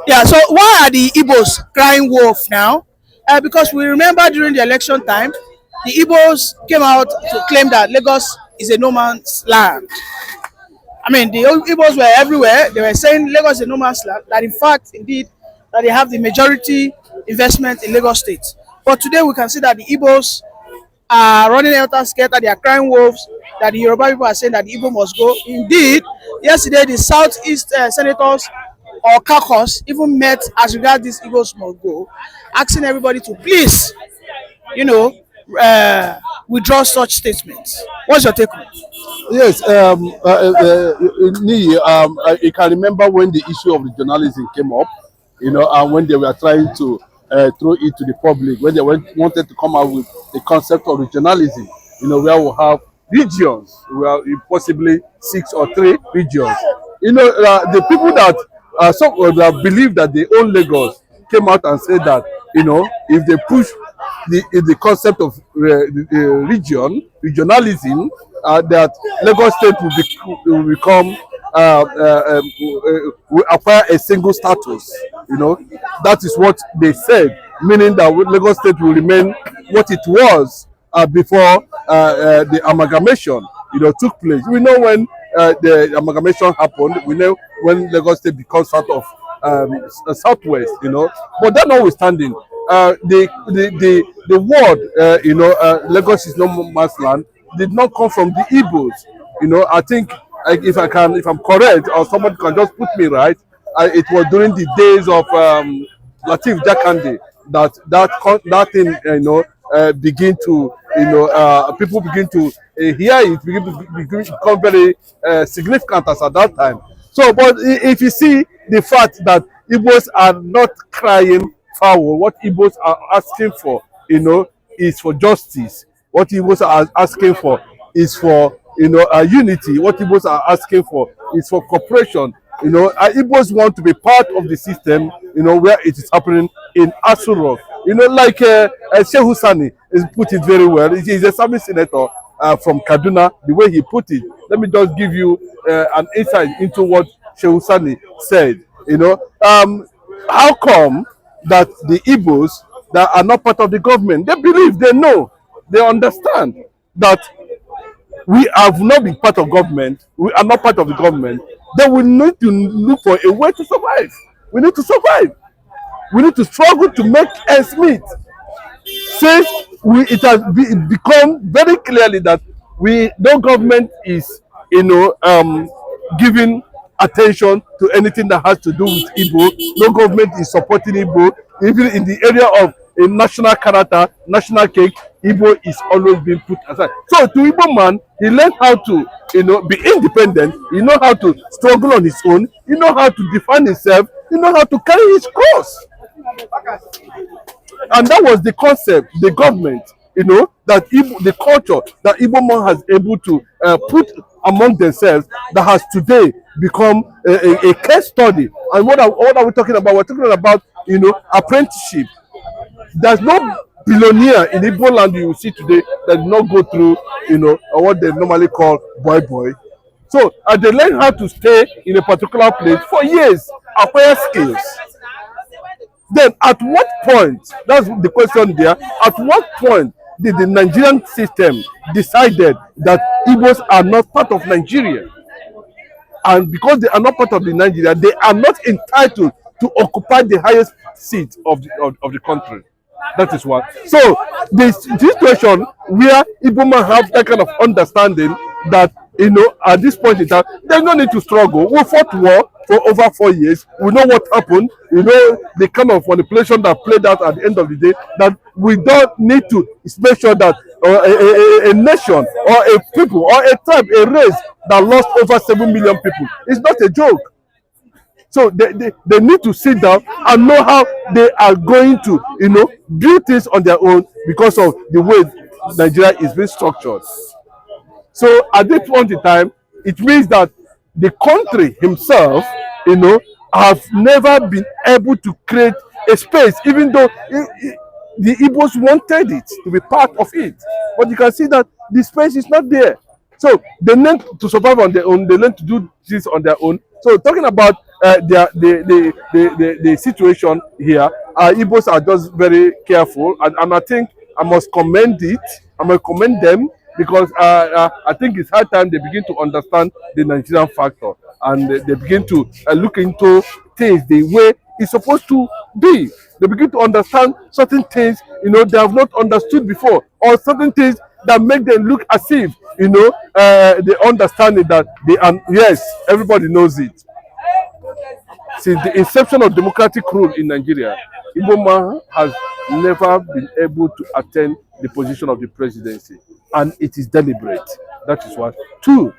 Yeah, so why are the Igbos crying wolf now? Because we remember during the election time, the Igbos came out to claim that Lagos is a no man's land. I mean, the Igbos were everywhere. They were saying Lagos is a no man's land. That in fact, indeed, that they have the majority investment in Lagos State. But today we can see that the Igbos are running helter skelter. They are crying wolves. That the Yoruba people are saying that the Igbo must go. Indeed, yesterday the Southeast senators or caucus even met as regards these Igbos must go, asking everybody to please, you know, withdraw such statements. What's your take on it? Yes, I can remember when the issue of regionalism came up, and when they were trying to throw it to the public, when they wanted to come out with the concept of regionalism, where we have regions, well, possibly 6 or 3 regions. The people that that believe that they own Lagos came out and said that, if they push the concept of regionalism, that Lagos State will become will acquire a single status. That is what they said, meaning that Lagos State will remain what it was before the amalgamation, took place. We know when the amalgamation happened. We know when Lagos State becomes part of Southwest. But that notwithstanding, the word Lagos is no man's land did not come from the Igbos. I think if I'm correct, or somebody can just put me right, it was during the days of Latif Jakande that thing begin to people begin to hear it, begin to become very significant as at that time. So, but if you see the fact that Igbos are not crying foul, what Igbos are asking for, is for justice. What Igbos are asking for is for unity. What Igbos are asking for is for cooperation. Igbos want to be part of the system, where it is happening in Asurok. Like Shehu Sani is put it very well. He is a service senator from Kaduna. The way he put it, let me just give you an insight into what Shehu Sani said. How come that the Igbos that are not part of the government, they believe, they know, they understand that we have not been part of government, we are not part of the government, then we need to look for a way to survive. We need to survive. We need to struggle to make ends meet. Since it has become very clearly that no government is, giving attention to anything that has to do with Igbo. No government is supporting Igbo. Even in the area of a national character, national cake, Igbo is always being put aside. So to Igbo man, he learned how to, be independent. He know how to struggle on his own. He know how to define himself. He know how to carry his cross. And that was the concept, the government, that Igbo, the culture that Igbo man has able to put among themselves, that has today become a case study. And what are we talking about? We're talking about, apprenticeship. There's no billionaire in Igbo land you will see today that did not go through, what they normally call boy. So they learn how to stay in a particular place for years, acquire skills. Then at what point, that's the question there, at what point did the Nigerian system decided that Igbos are not part of Nigeria? And because they are not part of the Nigeria, they are not entitled to occupy the highest seat of the country. That is what. So the situation where Igbo man have that kind of understanding that, at this point in time, there's no need to struggle. We fought war for over 4 years. We know what happened. The kind of manipulation that played out at the end of the day, that we don't need to make sure that a nation or a people or a tribe, a race that lost over 7 million people, it's not a joke. So they need to sit down and know how they are going to, build things on their own because of the way Nigeria is being structured. So at this point in time, it means that the country himself, have never been able to create a space, even though the Igbos wanted it to be part of it. But you can see that the space is not there. So they learn to survive on their own. They learn to do this on their own. So talking about the situation here. Igbos are just very careful, and I think I must commend it. I must commend them because I think it's high time they begin to understand the Nigerian factor, and they begin to look into things the way it's supposed to be. They begin to understand certain things, they have not understood before, or certain things that make them look as if, they understand it that they are, yes, everybody knows it. Since the inception of democratic rule in Nigeria, Igbo man has never been able to attain the position of the presidency, and it is deliberate. That is one. Two,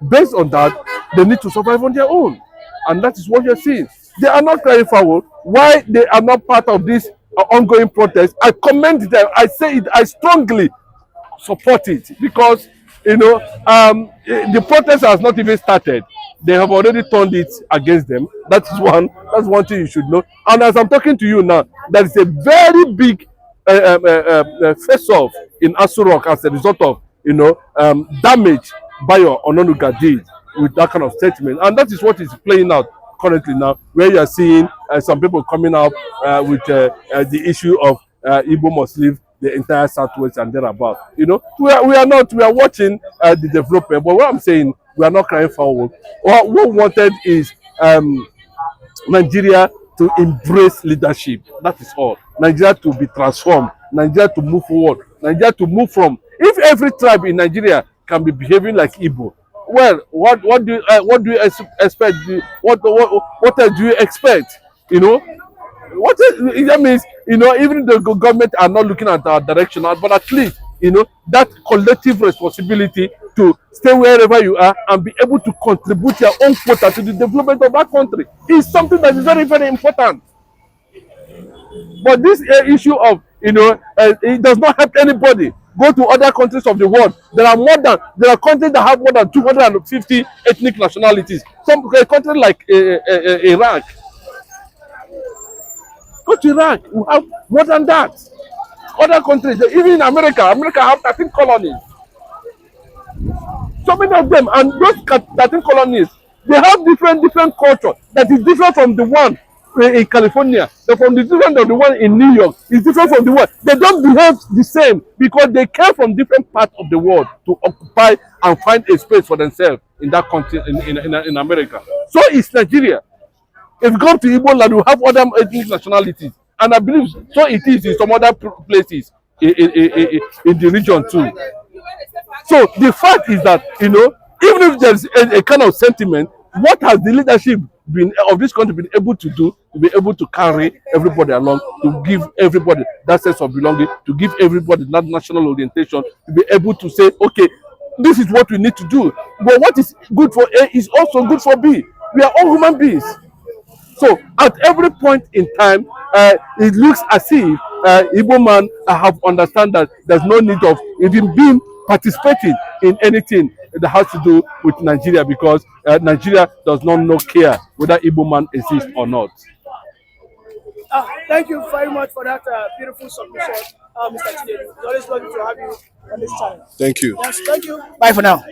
based on that, they need to survive on their own, and that is what you're seeing. They are not crying foul. Why they are not part of this ongoing protest? I commend them. I say it. I strongly support it because the protest has not even started. They have already turned it against them. That's one thing you should know. And as I'm talking to you now, there is a very big face-off in Aso Rock as a result of damage Bayo Ononuga did with that kind of statement, and that is what is playing out currently now, where you are seeing some people coming up with the issue of Igbo must leave the entire Southwest and thereabout. We are watching the development, but what I'm saying, we are not crying forward. What we wanted is Nigeria to embrace leadership. That is all. Nigeria to be transformed. Nigeria to move forward. Nigeria to move from. If every tribe in Nigeria can be behaving like Igbo, well, what do you expect? What else do you expect? That means, even the government are not looking at our direction, but at least, that collective responsibility to stay wherever you are and be able to contribute your own quota to the development of that country is something that is very, very important. But this issue of, it does not help anybody. Go to other countries of the world. There are countries that have more than 250 ethnic nationalities. Some countries like Iraq. Go to Iraq, we have more than that. Other countries, even in America have 13 colonies. So many of them, and those 13 colonies, they have different culture that is different from the one in California, from the different of the one in New York, is different from the one. They don't behave the same because they came from different parts of the world to occupy and find a space for themselves in that country, in America. So it's Nigeria. If you come to Igbo land, we have other ethnic nationalities, and I believe so it is in some other places in the region too. So the fact is that, even if there's a kind of sentiment, what has the leadership of this country been able to do to be able to carry everybody along, to give everybody that sense of belonging, to give everybody that national orientation, to be able to say, okay, this is what we need to do. But what is good for A is also good for B. We are all human beings. So at every point in time, it looks as if Igbo man have understand that there's no need of even being participating in anything that has to do with Nigeria, because Nigeria does not care whether Igbo man exists or not. Thank you very much for that beautiful submission, Mr. Chinedu. It's always lovely to have you on this channel. Thank you. Yes, thank you. Bye for now.